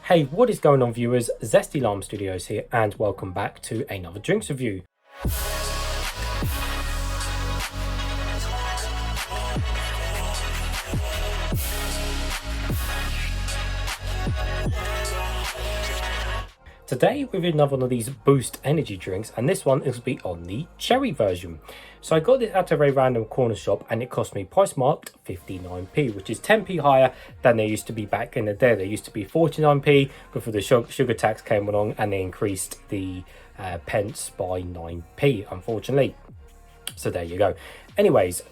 Hey, what is going on, viewers? Zesty Lime Studios here, and welcome back to another drinks review. Today we've another one of these Boost energy drinks, and this one is be on the cherry version. So I got this at a very random corner shop, and it cost me price marked 59p, which is 10p higher than they used to be back in the day. They used to be 49p before the sugar tax came along, and they increased the pence by 9p, unfortunately. So there you go. Anyways, by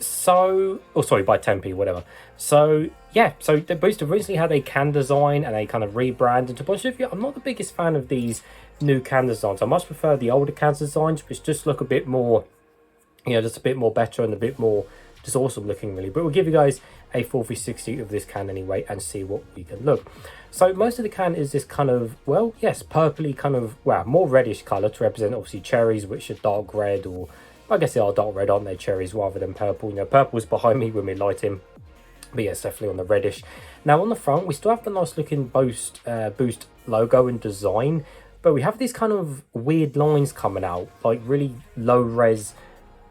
10p, whatever. So yeah, so the Boost originally had a can design and a kind of rebrand. And to be honest with you, I'm not the biggest fan of these new can designs. I much prefer the older can designs, which just look a bit more, just a bit more better and a bit more just awesome looking, really. But we'll give you guys a full 360 of this can anyway and see what we can look. So most of the can is this kind of, well, yes, purpley kind of, more reddish color to represent obviously cherries, which are dark red, or I guess they are dark red, aren't they, cherries, rather than purple. Purple's behind me when we light him, but yeah, it's definitely on the reddish. Now on the front, we still have the nice looking Boost logo and design, but we have these kind of weird lines coming out, like really low res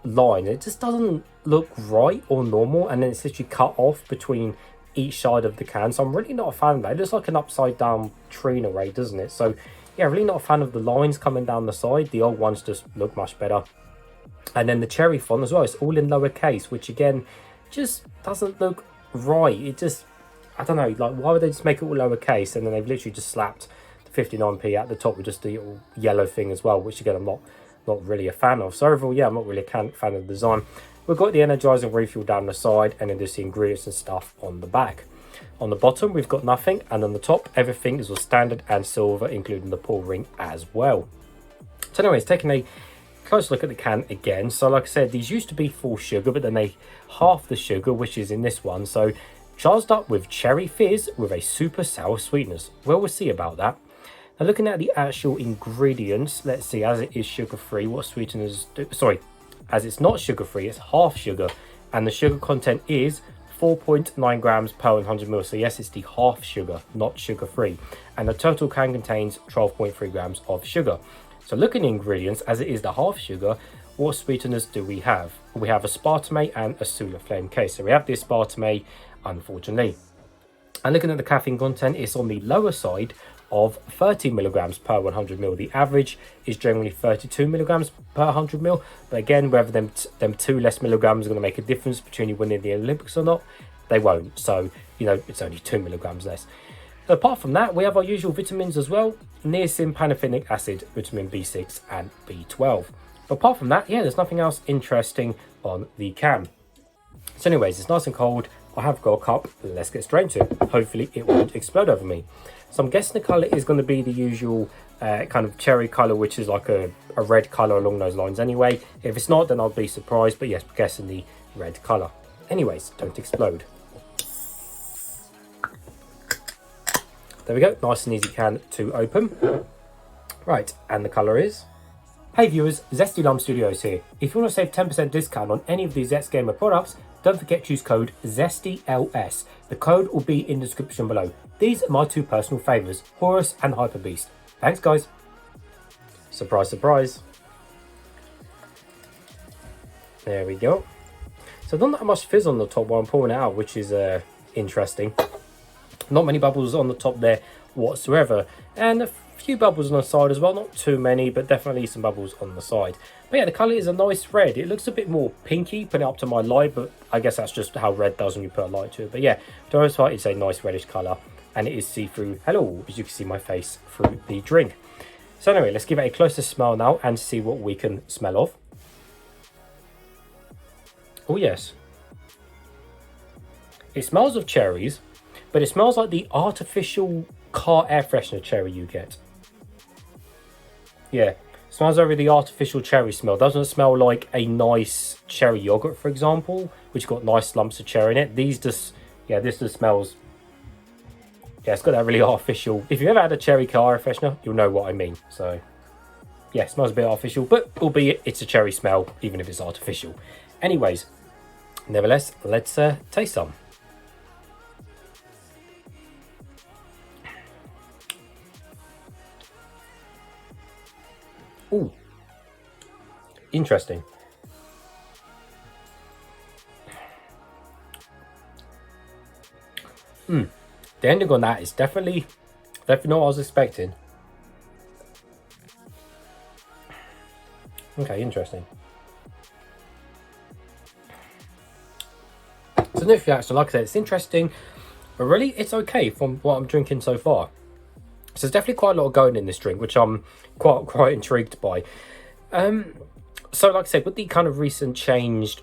line. It just doesn't look right or normal, and then it's literally cut off between each side of the can. So I'm really not a fan of that. It looks like an upside down tree in a way, doesn't it? So yeah, really not a fan of the lines coming down the side. The old ones just look much better. And then the cherry font as well, it's all in lowercase, which again just doesn't look right. It just, I don't know, like, why would they just make it all lowercase, and then they've literally just slapped the 59p at the top with just the little yellow thing as well, which again I'm not really a fan of. So overall, yeah, I'm not really a fan of the design. We've got the energizing refuel down the side, and then there's the ingredients and stuff on the back. On the bottom we've got nothing, and on the top everything is all standard and silver, including the pour ring as well. So anyways, taking a close look at the can again. So like I said, these used to be full sugar, but then they half the sugar, which is in this one. So charged up with cherry fizz with a super sour sweetness. Well, we'll see about that. Now looking at the actual ingredients, let's see, as it is sugar free, what sweeteners do, as it's not sugar free, it's half sugar, and the sugar content is 4.9 grams per 100 ml. So yes, it's the half sugar, not sugar free, and the total can contains 12.3 grams of sugar. So looking at the ingredients, as it is the half sugar, what sweeteners do we have? We have aspartame and a sulfame case. So we have the aspartame, unfortunately. And looking at the caffeine content, it's on the lower side of 30 milligrams per 100 ml. The average is generally 32 milligrams per 100 ml. But again, whether them two less milligrams are going to make a difference between you winning the Olympics or not, they won't. So, it's only 2 milligrams less. Apart from that, we have our usual vitamins as well: niacin, pantothenic acid, vitamin B6 and B12. But apart from that, yeah, there's nothing else interesting on the can. So anyways, it's nice and cold. I have got a cup. Let's get straight into it. Hopefully it won't explode over me. So I'm guessing the colour is going to be the usual kind of cherry colour, which is like a red colour along those lines anyway. If it's not, then I'll be surprised. But yes, I'm guessing the red colour. Anyways, don't explode. There we go, nice and easy can to open. Right, and the colour is... Hey viewers, Zesty Lime Studios here. If you want to save 10% discount on any of these Zest Gamer products, don't forget to use code ZESTYLS. The code will be in the description below. These are my two personal favourites, Horus and Hyper Beast. Thanks guys. Surprise, surprise. There we go. So not that much fizz on the top while I'm pouring it out, which is interesting. Not many bubbles on the top there whatsoever, and a few bubbles on the side as well. Not too many, but definitely some bubbles on the side. But yeah, the colour is a nice red. It looks a bit more pinky, putting it up to my light, but I guess that's just how red does when you put a light to it. But yeah, for the most part, it's a nice reddish colour, and it is see-through. Hello, as you can see my face through the drink. So anyway, let's give it a closer smell now and see what we can smell of. Oh yes, it smells of cherries, but it smells like the artificial car air freshener cherry you get. Yeah, smells over the artificial cherry smell. Doesn't smell like a nice cherry yogurt, for example, which got nice lumps of cherry in it. These just, yeah, this just smells, yeah, it's got that really artificial. If you've ever had a cherry car air freshener, you'll know what I mean. So, yeah, it smells a bit artificial, but albeit it's a cherry smell, even if it's artificial. Anyways, nevertheless, let's taste some. Ooh, interesting. The ending on that is definitely not what I was expecting. Okay, interesting. So no reaction, like I said, it's interesting, but really it's okay from what I'm drinking so far. So there's definitely quite a lot going in this drink, which I'm quite intrigued by. So like I said, with the kind of recent changed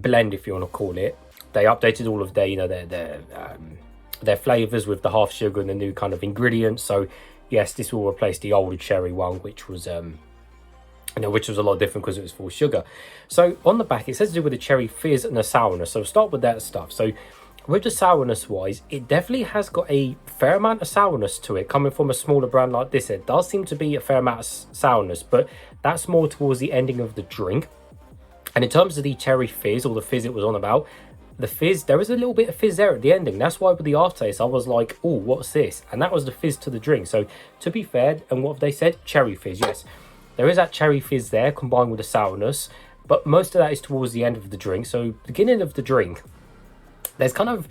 blend, if you want to call it, they updated all of their, you know, their flavors with the half sugar and the new kind of ingredients. So yes, this will replace the older cherry one, which was which was a lot different because it was full sugar. So on the back, it says to do with the cherry fizz and the sourness. So start with that stuff. So with the sourness wise, it definitely has got a fair amount of sourness to it. Coming from a smaller brand like this, it does seem to be a fair amount of sourness, but that's more towards the ending of the drink. And in terms of the cherry fizz, or the fizz it was on about, the fizz, there was a little bit of fizz there at the ending. That's why with the aftertaste, I was like, oh, what's this? And that was the fizz to the drink. So to be fair, and what have they said? Cherry fizz, yes. There is that cherry fizz there combined with the sourness, but most of that is towards the end of the drink. So beginning of the drink, there's kind of,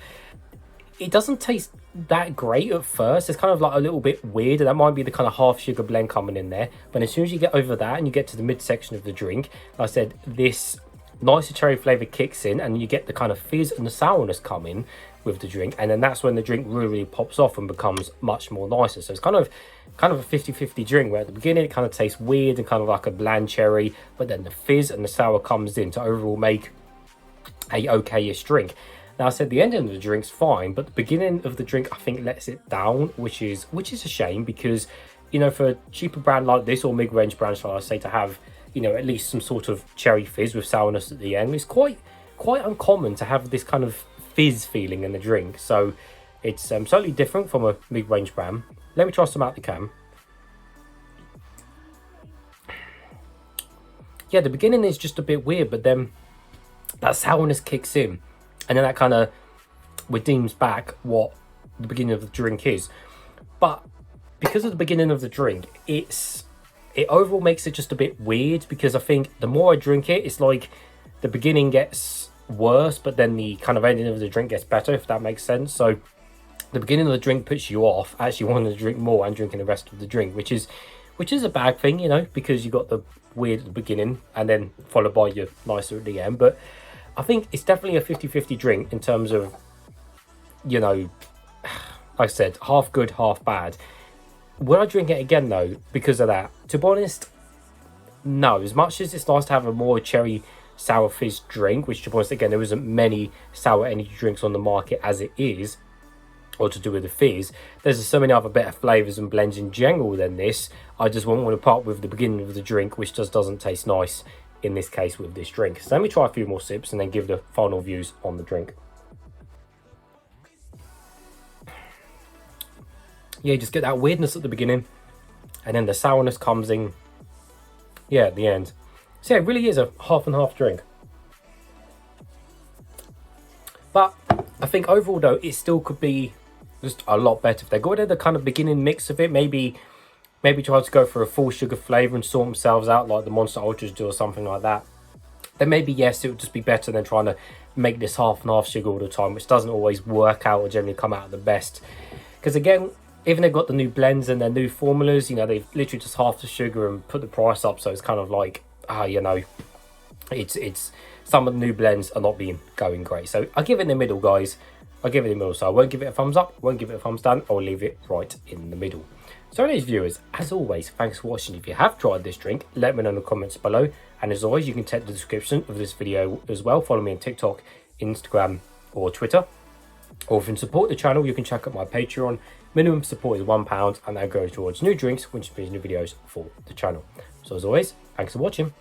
it doesn't taste that great at first. It's kind of like a little bit weird, and that might be the kind of half sugar blend coming in there. But as soon as you get over that and you get to the midsection of the drink, like I said, this nicer cherry flavour kicks in, and you get the kind of fizz and the sourness come in with the drink, and then that's when the drink really pops off and becomes much more nicer. So it's kind of a 50-50 drink, where at the beginning it kind of tastes weird and kind of like a bland cherry, but then the fizz and the sour comes in to overall make a okay-ish drink. Now I said the ending of the drink's fine, but the beginning of the drink I think lets it down, which is a shame, because, you know, for a cheaper brand like this, or mid-range brand, shall I say, to have, you know, at least some sort of cherry fizz with sourness at the end, it's quite uncommon to have this kind of fizz feeling in the drink. So it's slightly different from a mid-range brand. Let me try some out the can. Yeah, the beginning is just a bit weird, but then that sourness kicks in, and then that kind of redeems back what the beginning of the drink is. But because of the beginning of the drink, it overall makes it just a bit weird, because I think the more I drink it, it's like the beginning gets worse, but then the kind of ending of the drink gets better, if that makes sense. So the beginning of the drink puts you off actually wanting to drink more and drinking the rest of the drink, which is a bad thing, you know, because you got the weird at the beginning and then followed by your nicer at the end. But I think it's definitely a 50-50 drink in terms of, you know, like I said, half good, half bad. Would I drink it again though because of that? To be honest, no. As much as it's nice to have a more cherry sour fizz drink, which to be honest, again, there isn't many sour energy drinks on the market as it is, or to do with the fizz, there's so many other better flavours and blends in general than this. I just won't want to part with the beginning of the drink, which just doesn't taste nice in this case with this drink. So let me try a few more sips and then give the final views on the drink. Yeah, you just get that weirdness at the beginning, and then the sourness comes in, yeah, at the end. So yeah, it really is a half and half drink. But I think overall though, it still could be just a lot better if they got rid of the kind of beginning mix of it. Maybe try to go for a full sugar flavour and sort themselves out like the Monster Ultras do, or something like that. Then maybe, yes, it would just be better than trying to make this half and half sugar all the time, which doesn't always work out or generally come out the best. Because again, even they've got the new blends and their new formulas, you know, they've literally just half the sugar and put the price up. So it's kind of like, you know, it's some of the new blends are not going great. So I'll give it in the middle, guys. I'll give it in the middle. So I won't give it a thumbs up, won't give it a thumbs down. I'll leave it right in the middle. So anyways, viewers, as always, thanks for watching. If you have tried this drink, let me know in the comments below. And as always, you can check the description of this video as well. Follow me on TikTok, Instagram, or Twitter. Or if you can support the channel, you can check out my Patreon. Minimum support is £1, and that goes towards new drinks, which means new videos for the channel. So as always, thanks for watching.